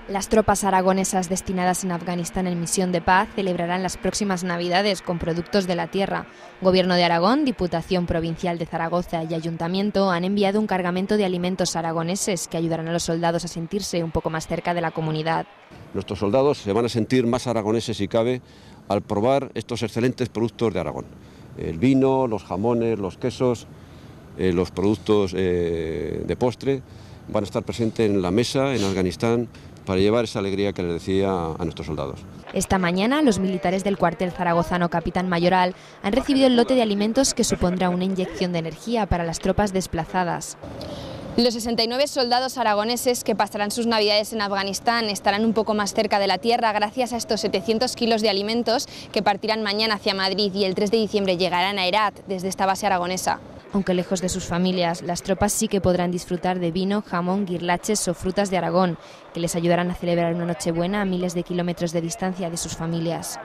Las tropas aragonesas destinadas en Afganistán en misión de paz celebrarán las próximas Navidades con productos de la tierra. Gobierno de Aragón, Diputación Provincial de Zaragoza y Ayuntamiento han enviado un cargamento de alimentos aragoneses que ayudarán a los soldados a sentirse un poco más cerca de la comunidad. Nuestros soldados se van a sentir más aragoneses si cabe al probar estos excelentes productos de Aragón. El vino, los jamones, los quesos, los productos de postre van a estar presentes en la mesa en Afganistán para llevar esa alegría que les decía a nuestros soldados. Esta mañana, los militares del cuartel zaragozano Capitán Mayoral han recibido el lote de alimentos que supondrá una inyección de energía para las tropas desplazadas. Los 69 soldados aragoneses que pasarán sus navidades en Afganistán estarán un poco más cerca de la tierra gracias a estos 700 kilos de alimentos que partirán mañana hacia Madrid y el 3 de diciembre llegarán a Herat desde esta base aragonesa. Aunque lejos de sus familias, las tropas sí que podrán disfrutar de vino, jamón, guirlaches o frutas de Aragón, que les ayudarán a celebrar una Nochebuena a miles de kilómetros de distancia de sus familias.